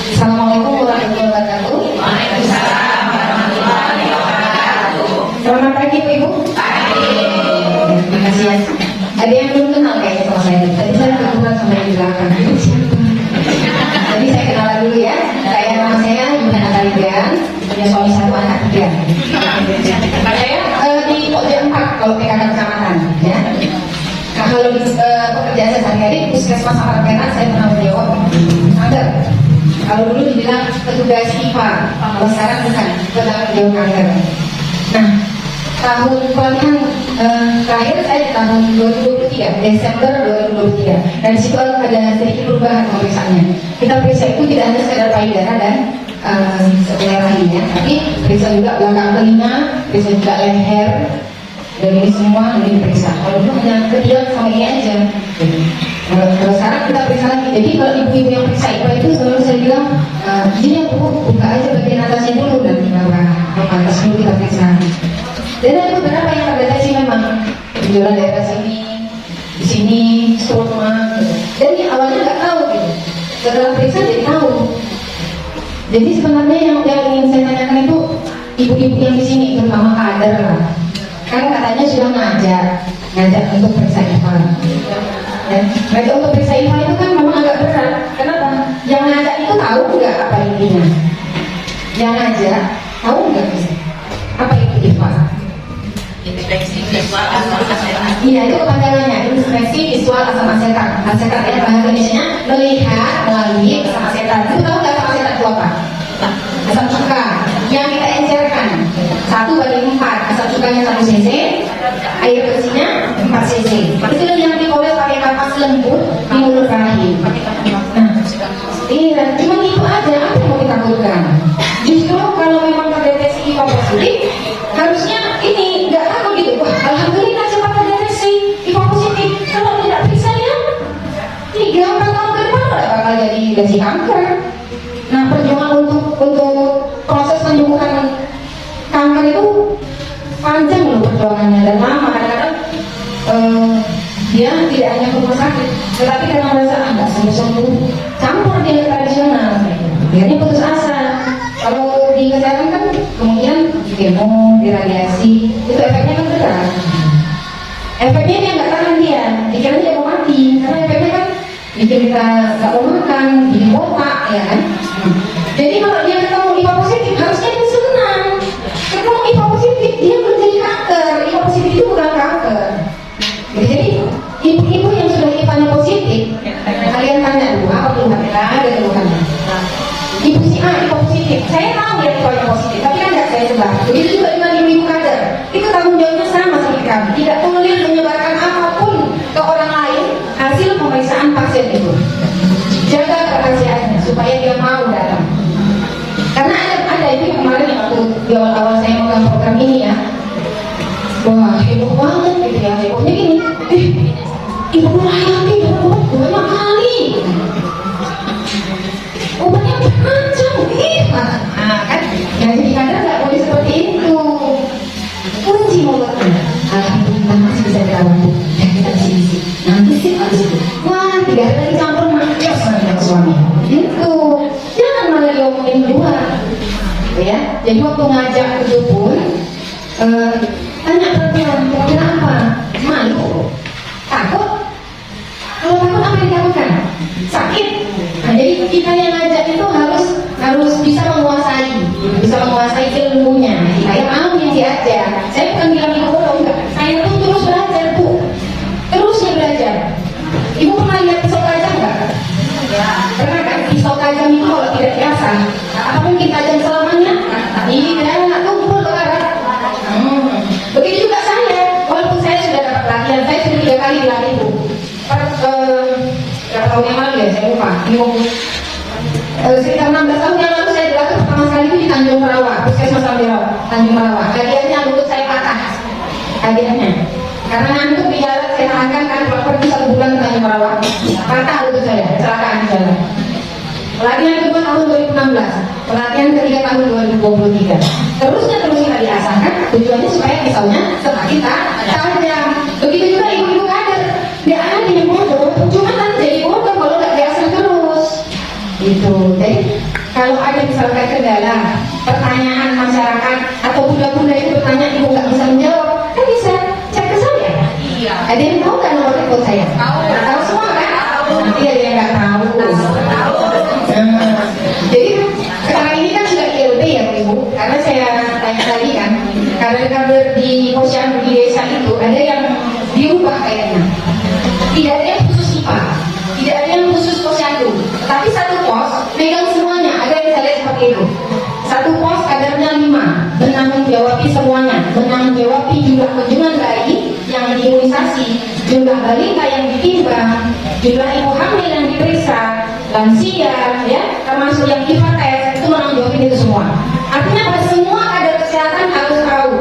Assalamualaikum warahmatullahi wabarakatuh. Waalaikumsalam warahmatullahi wabarakatuh. Selamat pagi Bu Ibu. Pagi. Terima kasih ya. Ada yang belum kenal kayaknya sama saya. Tadi saya kebetulan sama di belakang. Jadi saya kenalan dulu ya. Nama saya Ibu Natalian, punya suami satu anak tiga. Saya di Pojok 4 kalau PKK kecamatan ya. Nah, kalau di pekerjaan saya sehari-hari puskesmas Apartemen saya tanggung jawab kanker. Kalau dulu dibilang petugas IPA, kalau sekarang bukan, penanggung jawab kanker. Nah, tahun pelatihan terakhir saya di tahun 2023, Desember 2023. Dan di situ ada sedikit perubahan pemeriksaannya. Kita periksa itu tidak hanya sekedar payudara dan sebelah rahimnya, tapi periksa juga belakang telinga, periksa juga leher, dan ini semua ini diperiksa. Kalau dulu hanya ketiak sama ini aja. Kalau sekarang kita periksa lagi. Jadi kalau ibu-ibu yang periksa itu selalu saya bilang, ini aku buka aja bagian atasnya dulu dan di bawah atas dulu kita periksa. Dan ada beberapa yang terdeteksi memang gejala daerah sini, di sini, stoma, gitu. Dan ini awalnya nggak tahu gitu. Setelah periksa jadi tahu. Jadi sebenarnya yang ingin saya tanyakan itu ibu-ibu yang di sini, terutama kader lah. Kan katanya sudah ngajak untuk periksa IPA. Ya, ngajak untuk periksa IPA itu kan memang agak berat. Kenapa? Yang ngajak itu tahu nggak apa intinya? Yang ngajak tahu nggak apa itu IPA? Inspeksi visual asal asetan. Iya, itu kepanjangannya, inspeksi visual asam asetat. Asetat ya, bahasa Indonesia melihat melalui asam asetat. Itu tahu nggak asam asetat itu apa? Asam cuka yang kita encerkan 1/4. Asam cukanya 1 cc, air bersihnya 4 cc. Itu yang dipoles pakai kapas lembut di mulut rahim. Iya, cuma itu aja. Apa yang mau kita takutkan? Justru kalau memang terdeteksi IPA positif, harusnya ini nggak takut gitu. Wah, alhamdulillah cepat terdeteksi IPA positif. Kalau tidak periksa ya, 3-4 tahun ke depan nggak bakal jadi lesi kanker. Nah, perjuangan untuk proses penyembuhan kanker itu panjang loh perjuangannya dan lama. Kadang-kadang dia tidak hanya ke rumah sakit, tetapi karena merasa nggak sembuh-sembuh, campur dia tradisional. Akhirnya putus asa. Kalau di kesehatan kan kemungkinan kemo, diradiasi, itu efeknya kan berat. Efeknya dia nggak tahan dia, dikira dia mau mati, karena efeknya kan bikin kita nggak mau makan, bikin botak, ya kan. Jadi kalau dia ketemu IPA positif, harusnya dia senang. Ketemu IPA positif, dia menjadi kanker. IPA positif itu bukan kanker. Jadi ibu-ibu yang sudah IPA-nya positif, kalian tanya dulu apa keluhannya, ada keluhannya. Ibu si A IPA positif, saya tahu dia IPA-nya positif, tapi kan nggak saya sebar. Begitu juga dengan ibu-ibu kader, itu tanggung jawabnya sama seperti kami. Tidak boleh menyebarkan apapun ke orang lain hasil pemeriksaan pasien itu. Jaga kerahasiaannya supaya dia mau datang. Karena ada itu kemarin yang waktu di awal-awal saya megang program ini ya, wah heboh banget gitu ya. Hebohnya gini, ibu Nurhayati dapat obat banyak kali, obatnya macam nah kan yang jadi kader nggak boleh seperti itu. Kunci obatnya alhamdulillah masih bisa dirawat dan kita isi nanti sih harus itu. Wah 3 hari lagi campur macam sama suami itu, jangan malah diomongin luar ya. Jadi waktu ngajak itu pun tanya perempuan kira-kira apa, malu, takut. Kalau takut apa yang ditakutkan? Sakit. Nah, jadi kita yang ngajak itu harus bisa menguasai ilmunya. Saya mau yang diajar. Saya bukan bilang ibu bodoh, enggak. Saya tuh terus belajar Bu, terusnya belajar. Ibu pernah lihat pisau tajam enggak? Ya. Pernah kan? Pisau tajam itu kalau tidak biasa, apa mungkin tajam selamanya? Tidak, tumpul ke arah. Begitu juga saya, walaupun saya sudah dapat pelatihan, saya sudah 3 kali dilatih Bu. Berapa tahun yang lalu ya, saya lupa. Sekitar 16 tahun yang lalu saya dilatih pertama sekali itu di Tanjung Merawa, puskesmas Tanjung Merawa. Hadiahnya lutut saya patah, hadiahnya. Karena ngantuk di jalan saya tahankan kan kalau pergi 1 bulan ke Tanjung Merawa, patah lutut saya, kecelakaan di jalan. Pelatihan kedua tahun 2016, pelatihan ketiga tahun 2023. Terus kita diasahkan, tujuannya supaya pisaunya semakin tajam. Begitu juga ibu-ibu kader, dia ada yang bodoh, cuma kan jadi bodoh kalau nggak diasah terus. Gitu. Jadi kalau ada misalkan kendala, pertanyaan masyarakat atau bunda-bunda itu bertanya ibu nggak bisa menjawab, kan bisa cek ke saya. Iya. Ada yang tahu kan nomor telepon saya? Tahu. Tahu semua kan? Tahu. Nanti ada yang nggak tahu. Tahu. Jadi sekarang ini kan sudah ILB ya Bu Ibu, karena saya tanya tadi kan, kader-kader di posyandu di desa itu ada yang diubah kayaknya. Tidak ada yang khusus IPA, tidak ada yang khusus posyandu, tapi satu pos megang semuanya. Ada yang saya lihat seperti itu. Satu pos kadernya 5, menanggung jawabi semuanya, menanggung jawabi jumlah kunjungan bayi yang diimunisasi, jumlah balita yang ditimbang, jumlah ibu hamil yang diperiksa, lansia, ya, termasuk yang IVA tes, itu menanggung jawabin itu semua. Artinya apa? Semua kader kesehatan harus tahu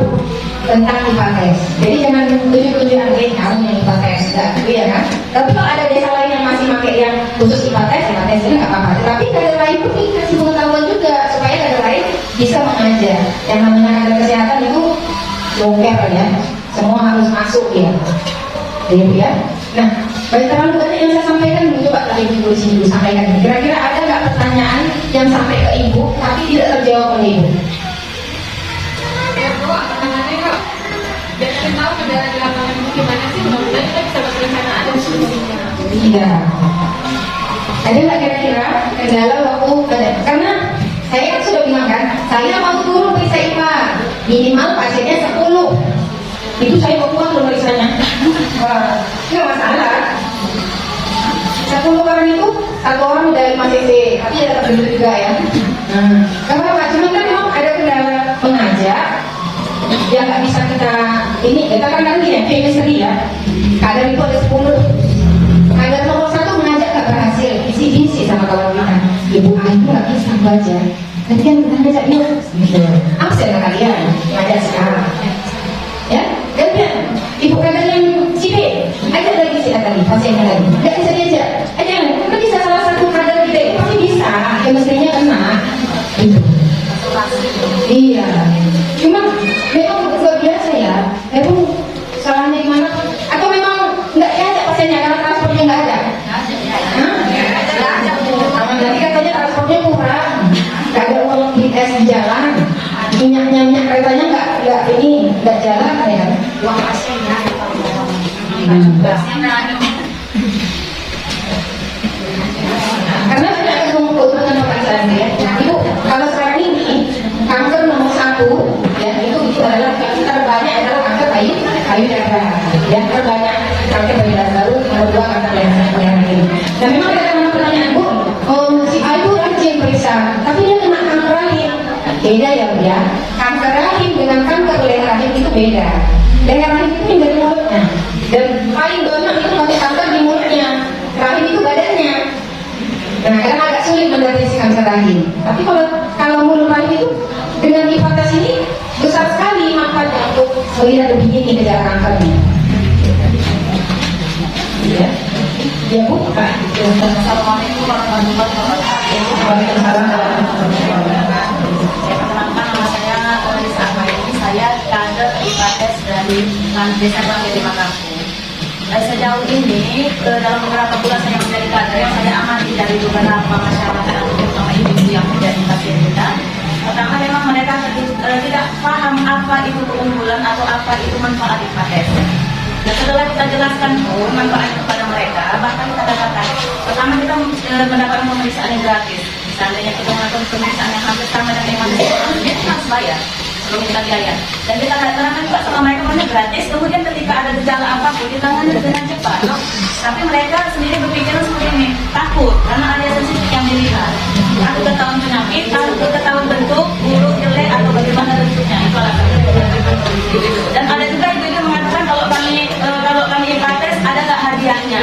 tentang IVA tes. Jadi jangan tunjuk-tunjuk kamu yang IVA tes, enggak, ya kan? Tapi kalau ada desa lain yang masih pakai yang khusus IVA tes itu nggak apa-apa. Tapi kader lain pun dikasih pengetahuan juga supaya kader lain bisa mengajar. Yang namanya kader kesehatan itu longgar ya, semua harus masuk ya. Jadi ya. Nah, terlalu banyak yang saya sampaikan dulu, coba tadi ibu di sini dulu sampaikan. Kira-kira ada nggak pertanyaan yang sampai ke ibu tapi tidak terjawab oleh ibu? Biar tahu kendala di lapangan itu gimana sih, mudah-mudahan kita bisa berencana ada solusinya. Iya. Ada nggak kira-kira kendala waktu ada? Karena saya kan sudah bilang kan, saya mau turun periksa IPA minimal pasiennya 10. Itu saya mau buat loh periksanya. Wah, nggak masalah. 10 orang itu, 1 orang dari 5 cc, tapi ada terbentuk juga ya. Karena Pak, cuma kan memang ada kendala mengajar yang nggak bisa kita kan nanti ya, chemistry ya. Kadang itu ada 10. Kadang nomor 1 mengajak nggak berhasil, isi sama kawan kita. Ibu itu nggak bisa baca. Nanti kan ngajak yuk, gitu. Absen lah kalian, ngajak sekarang. Ya, gantian. Ibu kadang yang si B, ajak lagi si A tadi, pasiennya lagi. Nggak bisa diajak, ajak. Kan bisa salah satu kader kita itu pasti bisa, chemistry-nya kena. Gitu. Iya. Cuma memang luar biasa ya. Memang salahnya di mana? Atau memang nggak diajak pasiennya karena transportnya nggak ada? Jadi katanya transportnya kurang, nggak ada uang di tes di jalan, minyak keretanya nggak jalan ya. Uang pasiennya Karena saya akan mengumpulkan pertanyaan ya. Ibu, kalau sekarang ini kanker nomor 1 ya itu adalah yang terbanyak adalah kanker payudara. Yang terbanyak kanker payudara, baru nomor 2 kanker leher. Dan memang ada pertanyaan Bu, si A itu rajin periksa, tapi dia kena kanker rahim. Beda ya Bu ya. Kanker rahim dengan kanker leher rahim itu beda. Leher rahim itu yang dari mulutnya, dan paling banyak itu pakai kanker di mulutnya. Rahim itu badannya. Nah, karena agak sulit mendeteksi kanker rahim. Tapi kalau mulut rahim itu dengan hipotes ini besar sekali manfaatnya untuk melihat lebih dini gejala kankernya. Ya, ya Bu. Assalamualaikum warahmatullahi wabarakatuh. Waalaikumsalam warahmatullahi wabarakatuh. Perkenalkan, nama saya Lisa Ahmadi. Saya kader IPATES dari Desa Bangkit di Makassar. Sejauh ini dalam beberapa bulan saya menjadi kader, yang saya amati dari beberapa masyarakat, terutama ibu-ibu yang menjadi pasien kita. Pertama, memang mereka tidak paham apa itu keunggulan atau apa itu manfaat IPATES. Dan setelah kita jelaskan pun manfaatnya kepada mereka, bahkan kita katakan, pertama kita mendapatkan pemeriksaan yang gratis. Seandainya kita melakukan pemeriksaan yang hampir sama dengan yang kita harus bayar sebelum kita biaya. Dan kita terangkan juga sama mereka mana gratis. Kemudian ketika ada gejala apapun ditangani dengan cepat. Tapi mereka sendiri berpikiran seperti ini, takut karena ada sensitif yang dilihat. Takut ketahuan penyakit, takut ketahuan bentuk, buruk, jelek atau bagaimana bentuknya. Itu alasannya. Dan ada juga ibu-ibu mengatakan kalau kami IPATES ada nggak hadiahnya?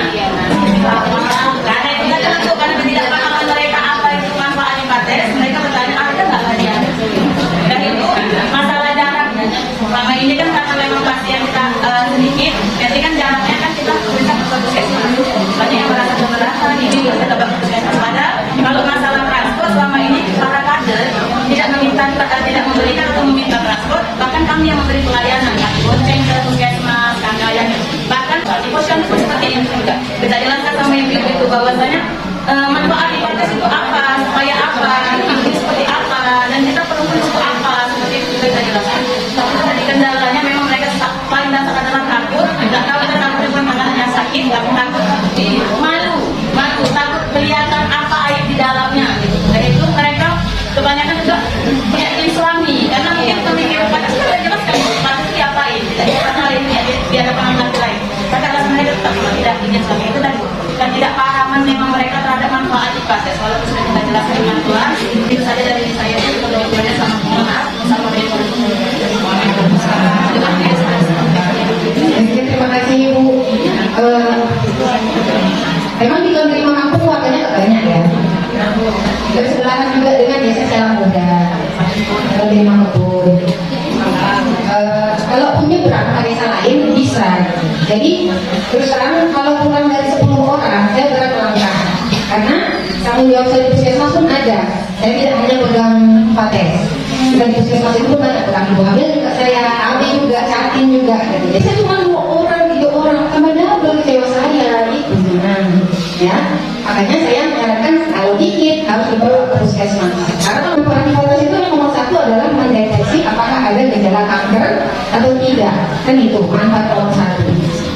Karena itu kan tentu karena ketidakpahaman mereka apa itu manfaat IPATES, mereka bertanya ada nggak hadiahnya? Dan itu masalah jarak. Selama ini kan karena memang pasien kita sedikit, jadi kan jaraknya kan kita bisa ke puskesmas. Banyak yang merasa keberatan, ini bisa kita ke puskesmas. Padahal kalau masalah transport selama ini para kader tidak memberikan atau meminta transport, bahkan kami yang memberi pelayanan, kami bonceng ke puskesmas, kami bahkan di posyandu pun seperti ini juga. Kita jelaskan sama ibu itu bahwasanya manfaat IPATES itu apa, supaya apa, orang tua. Itu saja dari saya. Mudah-mudahan sama mohon maaf. Wassalamualaikum warahmatullahi wabarakatuh. Terima kasih Ibu. Memang di dalam lima kampung warganya nggak banyak ya. Bersebelahan juga dengan desa Selang Muda. Kalau di lima kampung. Kalau punya berapa desa lain bisa. Jadi terus terang kalau kurang dari 10 orang saya berat melangkah. Karena tanggung jawab saya di puskesmas pun ada. Saya tidak hanya pegang pates. Dan di puskesmas itu pun banyak pegang ibu hamil juga saya, AB juga, catin juga. Jadi saya cuma 2 orang, 3 orang. Kemudian belum kecewa saya itu ya. Makanya saya menyarankan kalau dikit harus dibawa ke puskesmas. Karena kualitas itu yang nomor 1 adalah mendeteksi apakah ada gejala kanker atau tidak. Kan itu manfaat nomor 1.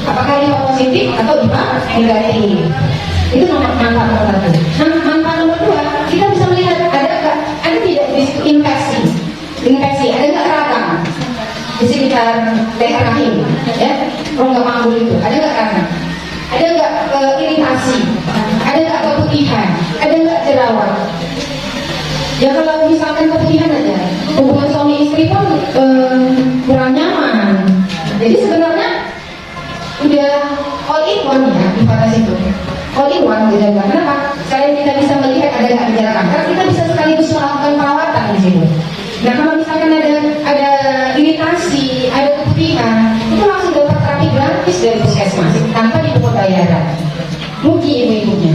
Apakah dia positif atau negatif. Itu manfaat nomor 1. Nah, manfaat nomor 2, kita bisa melihat ada tidak infeksi, ada nggak radang di sekitar leher rahim, ya, rongga manggul itu, ada nggak radang, ada nggak iritasi, ada nggak keputihan, ada nggak jerawat. Ya kalau misalkan keputihan aja, hubungan suami istri pun kurang nyaman. Jadi sebenarnya udah all in one ya di batas itu. All in one gitu. Kenapa? Selain kita bisa melihat ada nggak gejala kanker, kita bisa sekaligus melakukan perawatan di situ. Nah kalau misalkan ada iritasi, ada keputihan, itu langsung dapat terapi gratis dari puskesmas tanpa dipungut bayaran. Rugi ibu-ibunya.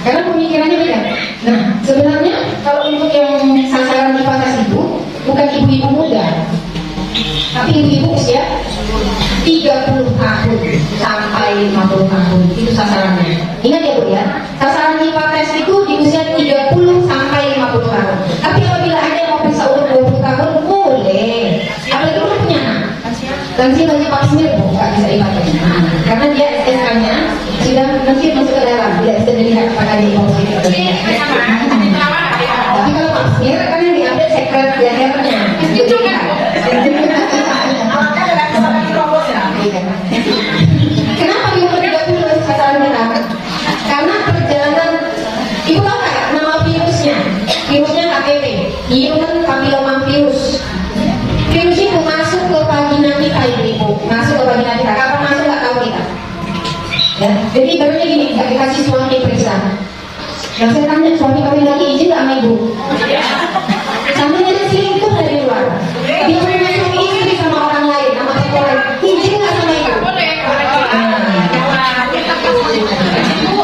Karena pemikirannya beda. Nah sebenarnya kalau untuk yang sasaran di batas itu bukan ibu-ibu muda, tapi ibu-ibu usia 30 tahun sampai 50 tahun itu sasarannya. Ingat ya Bu ya, sasaran hipates itu di usia 30 sampai 50 tahun. Tapi apabila ada yang mau periksa umur 20 tahun boleh. Apalagi udah punya anak. Lansia wajib vaksin Bu, nggak bisa dipakai. Karena dia SK-nya sudah masuk ke dalam, tidak bisa dilihat apakah dia positif atau tidak. Tapi kalau vaksin kan yang diambil sekret lehernya. Itu kan. Kenapa di umur 30 sasaran kita? Karena perjalanan, ibu tahu nggak nama virusnya? Virusnya HPV, Human Papillomavirus. Virus itu masuk ke vagina kita, ibu. Masuk ke vagina kita. Kapan masuk nggak tahu kita. Ya, jadi barunya gini, nggak dikasih suami periksa. Nah saya tanya suami kawin lagi izin nggak sama ibu? Sampai jadi selingkuh dari luar. Dia punya suami istri sama orang lain, sama orang lain. Izin nggak sama ibu?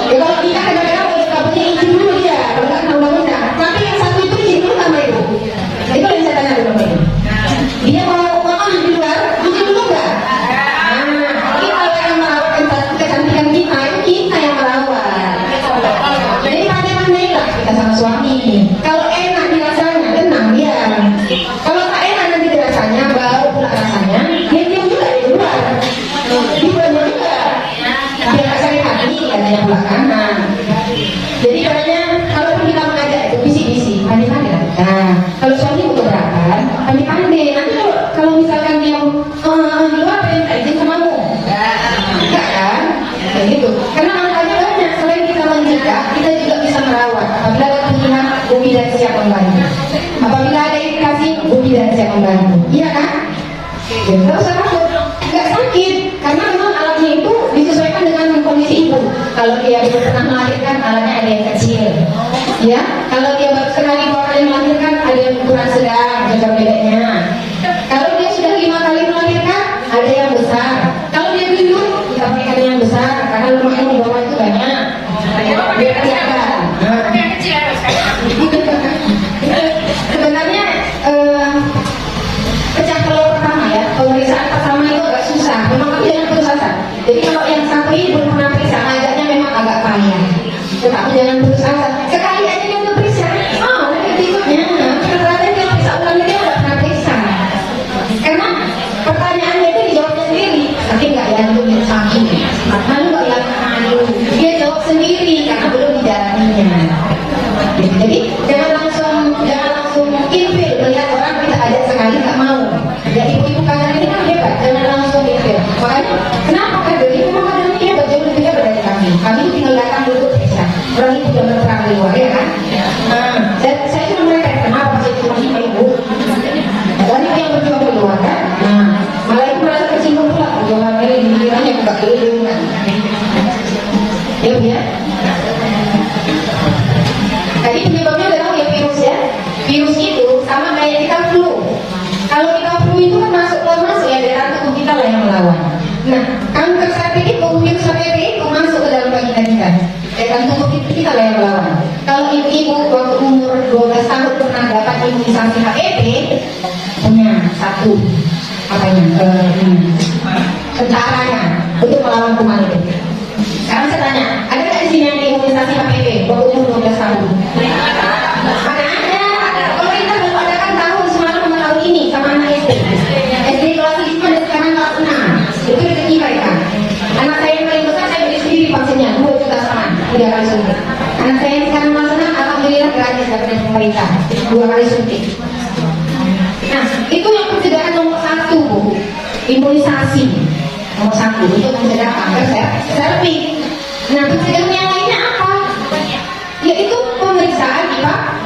Ya kalau kita kadang-kadang nggak punya izin dulu dia, kalau nggak kena undang-undang. Tapi yang satu itu izin dulu sama ibu. Itu yang saya tanya dulu sama ibu. Dia mau makan di luar, izin dulu nggak? Kita yang merawat kecantikan kita, itu kita yang merawat. Jadi pandai-pandailah kita sama suami. Kalau enak dirasanya, tenang dia. Kalau tak enak nanti dirasanya, baru pula rasanya, dia diam juga di luar. Di luar juga. Biar nggak sakit hati, katanya pula kanan. Jadi katanya, kalau kita mengajak itu bisik-bisik, pandai-pandai lah. Nah, kalau suami mau keberatan, pandai-pandai. Nanti kalau misalkan dia di luar, pengen tak izin sama kamu. Enggak kan? Kayak gitu. Karena manfaatnya banyak. Selain kita mencegah, kita juga bisa merawat. Apabila ada kemungkinan, Bumi dan siap membantu. Apabila ada indikasi, Bumi dan siap membantu. Iya kan? Tidak usah takut. Nggak sakit. Karena memang alatnya itu disesuaikan dengan kondisi ibu. Kalau dia belum pernah melahirkan, alatnya ada yang kecil. Ya, kalau dia baru sekali 2 kali melahirkan, ada yang ukuran sedang, cocok bedanya. Kalau dia sudah 5 kali melahirkan, ada yang besar. Kalau dia gendut, kita pakai yang besar karena lemaknya di bawah itu banyak. Biar kelihatan. Sebenarnya pecah telur pertama ya, pemeriksaan pertama itu agak susah. Memang tapi jangan putus asa. Jadi kalau yang satu ini belum pernah periksa, agaknya memang agak payah. Tetapi jangan putus asa. Sekali aja dia udah periksa, nanti berikutnya ternyata dia periksa ulang dia udah pernah periksa. Karena pertanyaannya itu dijawabnya sendiri. Tapi nggak ya itu sakit. Malu nggak ya malu. Dia jawab sendiri karena belum dijalaninya. Jadi jangan langsung infil melihat orang kita ajak sekali nggak mau. Ya ibu-ibu kanan ini kan hebat, jangan langsung infil. Makanya kenapa kader ini memang kader ini hebat, jauh lebih hebat dari kami. Kami tinggal datang duduk periksa. Orang itu jangan terang di luar ya kan. Nah Dan saya cuma mereka kenapa saya cuma 5.000. Dan itu yang berjuang di luar kan. Nah, malah itu merasa tersinggung pula. Perjuangan ini dikiranya buka keliling kan. Ya Bu ya. Tadi penyebabnya adalah ya virus ya. Virus itu sama kayak kita flu. Kalau kita flu itu kan masuk ya daerah tubuh kita lah yang melawan. Nah, kanker cervix itu, virus HPV itu masuk ke dalam vagina kita. Daerah tubuh kita lah yang melawan. Kalau ibu-ibu waktu umur 12 tahun pernah dapat imunisasi HPV, punya satu tentaranya untuk melawan kuman itu. Sekarang saya tanya, ada nggak di sini yang imunisasi HPV waktu umur 12 tahun? Kalau kita baru adakan tahun semalam sama tahun ini sama anak SD. SD kelas 5 dan sekarang kelas 6. Itu rezeki mereka. Anak saya yang paling besar saya beli sendiri vaksinnya 2 juta sama 3 kali suntik. Anak saya yang sekarang kelas 6 alhamdulillah gratis dari pemerintah 2 kali suntik. Nah, itu yang pencegahan nomor 1 Bu. Imunisasi nomor 1 untuk mencegah kanker cervix. Nah, pencegahan yang lainnya apa? Yaitu pemeriksaan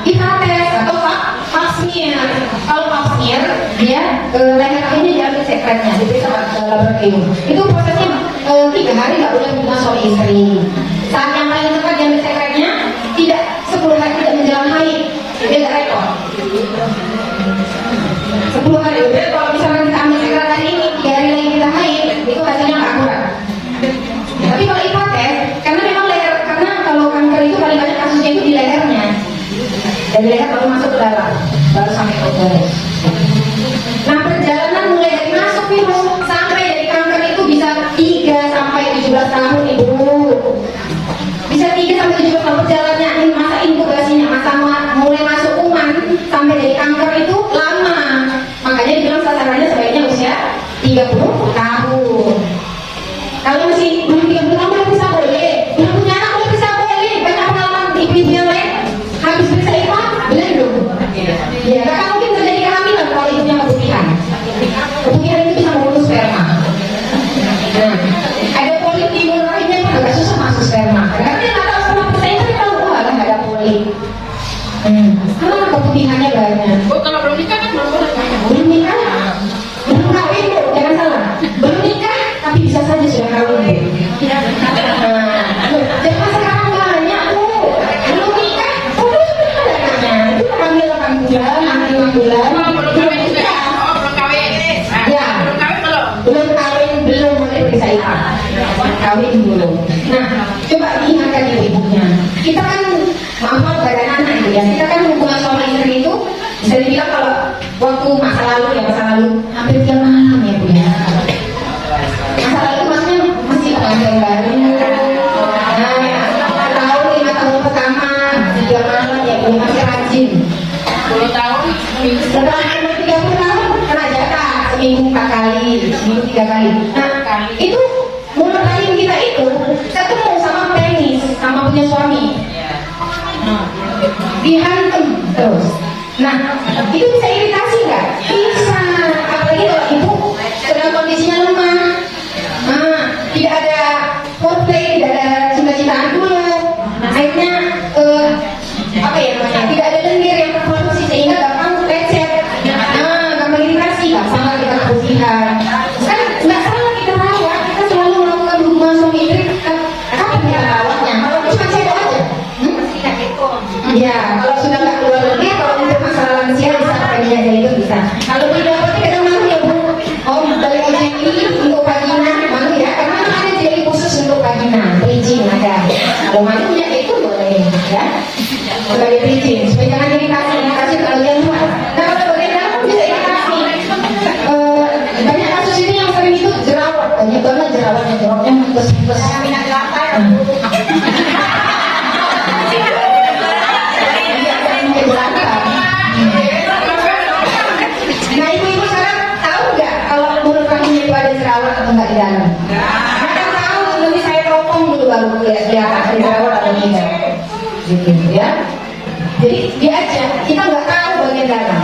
IPA test atau pap smear. Kalau pap smear dia leher ini diambil sekretnya diperiksa laboratorium. Itu prosesnya 3 hari nggak boleh hubungan suami istri. Saat yang paling tepat diambil sekretnya tidak 10 hari tidak menjelang haid. Dia nggak rekor. 10 hari. Jadi kalau misalnya kita ambil sekret hari ini 3 hari lagi kita haid, itu hasilnya nggak akurat. Tapi kalau IPA test, karena memang leher, karena kalau kanker itu paling banyak kasusnya itu di lehernya. Dari leher baru masuk ke dalam, baru sampai ke uterus. Nah, perjalanan mulai dari masuk virus sampai dari kanker itu bisa 3 sampai 17 tahun Ibu. Bisa 3 sampai 17 tahun perjalanannya, ini masa inkubasinya, masa mulai masuk kuman sampai dari kanker itu lama. Makanya dibilang sasarannya sebaiknya usia 30 tahun. Kalau masih belum 30 tahun belum bisa boleh, belum punya anak belum bisa boleh. Banyak pengalaman ibu-ibu yang lain habis periksa IPA belum. Ya, karena mungkin terjadi kehamilan kalau ibunya keputihan. Keputihan itu bisa memutus sperma. Nah, ada polip di mulut rahimnya pun agak susah masuk sperma. Karena dia nggak tahu sperma pertanyaan tapi tahu lah nggak ada polip. Keputihannya banyak. Oh, kalau belum nikah kan belum boleh. Belum nikah, belum kawin Bu, jangan salah. Belum nikah tapi bisa saja sudah kawin Bu. Jangan sekarang banyak Bu. Belum nikah, sudah ada anaknya. Itu hamil 8 bulan, hamil 5 bulan. Belum kawin juga. Oh, belum kawin. Ya. Belum kawin belum? Belum kawin, belum boleh periksa IPA. Kawin dulu. Nah, coba diingatkan ibu-ibunya. Kita kan maaf badan anak ya. Kita kan hubungan suami istri itu bisa dibilang kalau waktu masa lalu hampir tiap malam ya Bu ya. Masa lalu maksudnya masih pengantin baru. Tahun 5 tahun pertama tiap malam ya Bu, masih rajin. 10 tahun seminggu. Setelah umur 30 tahun kena jatah seminggu 4 kali, seminggu 3 kali. Nah, itu mulut rahim kita itu ketemu sama penis sama punya suami. Dihantam terus. Nah, itu bisa iritasi nggak? Bisa. Apalagi kalau ibu sedang kondisinya lemah. Nah, tidak ada foreplay, tidak ada cinta-cintaan dulu. Akhirnya apa ya namanya? Tidak ada lendir yang terproduksi sehingga gampang lecet. Nah, gampang iritasi, nggak salah kita keputihan. Kan nggak salah kita rawat. Kita selalu melakukan hubungan suami istri. Kapan kita rawatnya? Kalau cuma cedok aja. Ya, kalau sudah nggak keluar lagi, kalau untuk masalah lansia bisa pakai minyak zaitun bisa. Kalau tidak pakai kadang malu ya Bu. Oh, balik aja ini untuk vagina malu ya, karena ada jeli khusus untuk vagina, bleaching ada. Kalau malu minyak zaitun boleh ya. Sebagai bleaching, supaya jangan iritasi kalau yang luar. Nah, kalau bagian dalam pun bisa iritasi. Banyak kasus ini yang sering itu jerawat, banyak banget jerawatnya mutus-mutus. Minyak lantai. Nah, ibu-ibu sekarang tahu nggak kalau mulut rahimnya itu ada jerawat atau nggak di dalam? Mereka tahu, nanti saya teropong dulu baru kelihatan ada jerawat atau tidak. Gitu ya. Jadi dia aja, kita nggak tahu bagian dalam.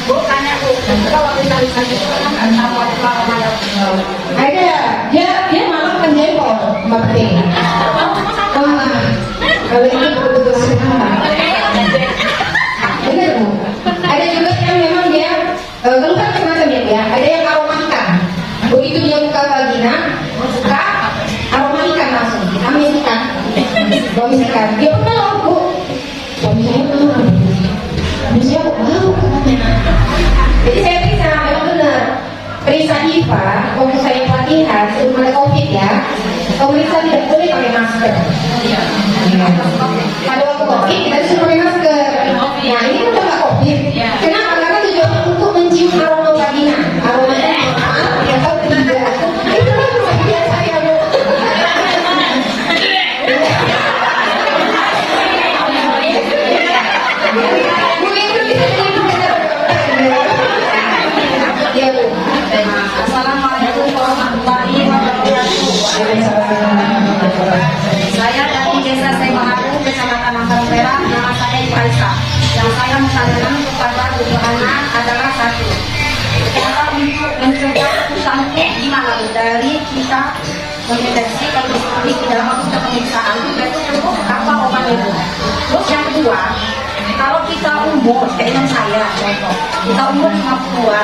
Bu, tanya Bu, kalau kita lihat itu kan Ada, dia malah kan jempol, Mbak Peti. Kalau itu betul-betul sederhana. COVID. Kenapa? Karena tujuannya untuk mencium aroma vagina. Aromanya maaf, ya tahu tidak. Itu kan kebahagiaan saya, Bu. Mungkin itu bisa ya, Bu. Assalamualaikum warahmatullahi wabarakatuh. Saya dari Desa Semaharu, Kecamatan Mangkang Perak. Nama saya Ibu Aisyah. Yang saya mau tanyakan kepada Bu Johanna adalah satu. Cara untuk mencegah cantik gimana Bu? Dari kita mendeteksi kalau di dalam waktu pemeriksaan itu cukup apa obat itu. Terus yang kedua, kalau kita umur, keinginan saya contoh, kita umur 52.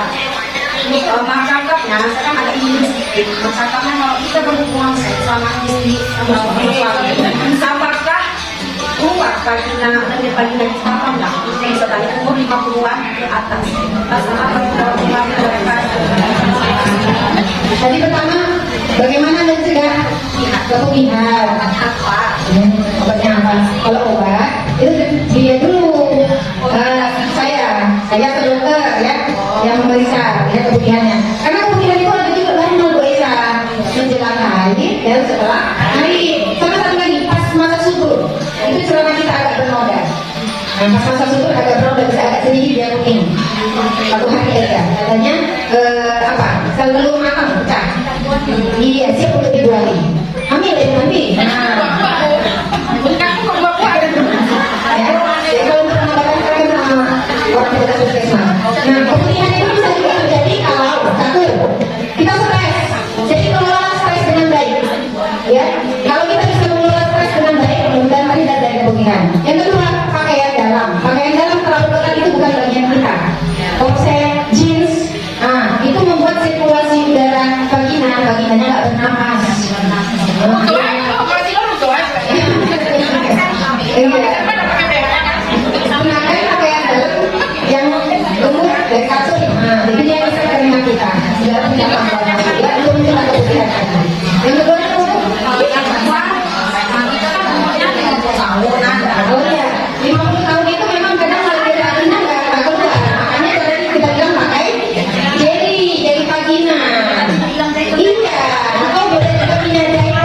Masyarakat sekarang ada ini sedikit. Masyarakatnya kalau kita berhubungan seks sama istri sama suami, apakah keluar vagina dan vagina kita apa enggak? Yang sedang umur 50-an ke atas. Tadi pertama, bagaimana mencegah kepemilikan? Apa? Obatnya apa? Kalau obat itu dilihat dulu. Saya ke dokter ya, yang memeriksa ya kebutuhannya. Karena kebutuhan itu ada juga banyak Bu Esa, menjelang haid dan setelah haid. Sama satu lagi pas masa subur itu celana kita agak bernoda. Nah, pas masa subur agak bernoda, bisa agak sedikit dia kuning. Satu hari aja. Katanya selalu matang pecah. Iya, siap untuk dibuahi. Ambil ya, ambil. Kalau untuk menambahkan sama orang kita puskesmas. Nah, kemudian itu bisa juga terjadi kalau satu kita stres. Jadi mengelola stres dengan baik. Ya, kalau kita bisa mengelola stres dengan baik, mudah terhindar dari kemungkinan. Yang kedua, pakaian dalam. Pakaian dalam terlalu ketat itu bukan bagian kita. Korset, jeans, itu membuat sirkulasi udara vaginanya nggak bernapas. Gunakan pakaian dalam yang lembut dari kasur. Jadi dia bisa terima kita. Tidak punya masalah. Tidak untuk mencegah kebutuhan. Yang kedua itu oh ya, 50 tahun itu memang kadang kalau dia vagina nggak keluar. Makanya tadi kita bilang pakai jeli vagina. Iya, atau boleh juga punya diaper.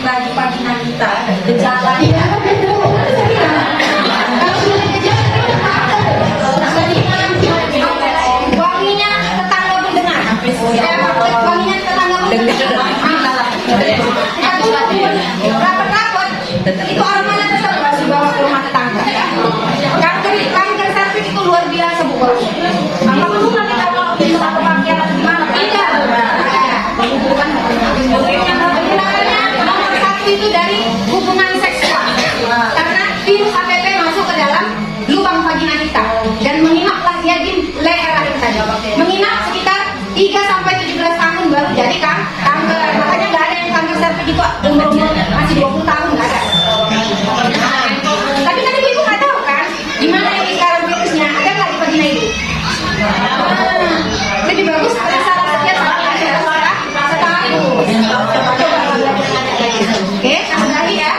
Bagi vagina kita, gejala Iya, betul. betina itu? Lebih bagus rasa sekian sekali. Oke, kasih lagi ya.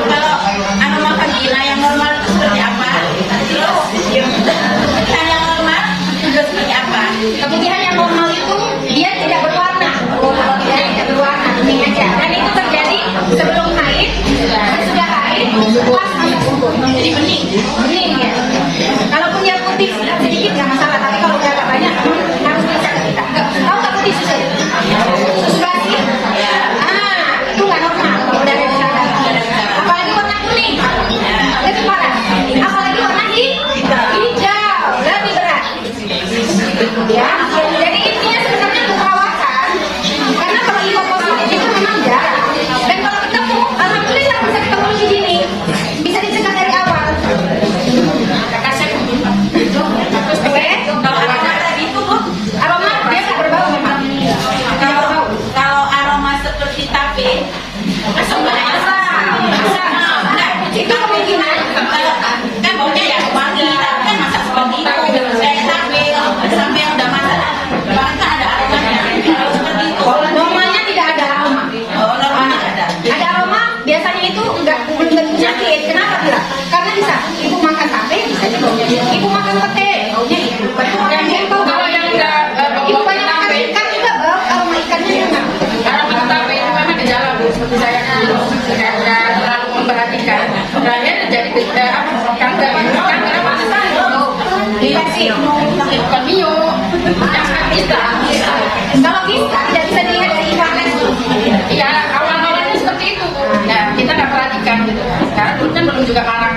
Kalau aroma vagina yang normal itu seperti apa? Terus yang normal juga seperti apa? Keputihan yang normal itu dia tidak berwarna. Dia tidak berwarna, kuning aja. Dan itu terjadi sebelum haid, sudah haid, pas masuk umur. Jadi bening ya. Kalaupun dia putih sedikit nggak masalah, tapi kalau udah agak banyak harus bisa ke kita. Tahu nggak putih susu? Susu basi? Itu nggak normal kalau udah ada gejala. Apalagi warna kuning, lebih parah. Apalagi warna hijau, lebih berat. Ya, jadi intinya sebenarnya untuk perawatan, karena kalau leukoplakia itu memang jarang. Dan kalau ketemu, alhamdulillah bisa ketemu di sini, bisa dicegah dari awal. Terus Kalau aroma tadi itu Bu, aroma dia nggak berbau memang. kalau aroma seperti tape, sebenarnya Itu kemungkinan. kan baunya ya wangi, tapi kan masak seperti itu. Kayak tape sampai yang udah masak, bahkan ada aromanya. Kalau seperti itu, Normalnya tidak ada aroma. normalnya ada. Ada aroma biasanya itu belum tentu sakit. Kenapa tidak? Karena bisa ibu makan tape, bisa juga ibu makan pete, baunya itu. Dan jengkol Kalau yang udah ibu banyak makan ikan juga bau aroma ikannya enak. aroma tape itu memang gejala Bu, seperti saya dulu saya udah terlalu memperhatikan. Terakhir jadi kanker apa Infeksi. bukan mio, yang kita. Kalau bisa tidak bisa dilihat dari infeksi. Iya, awal-awalnya seperti itu Bu. Nah, kita nggak perhatikan gitu. Sekarang dulu kan belum juga marak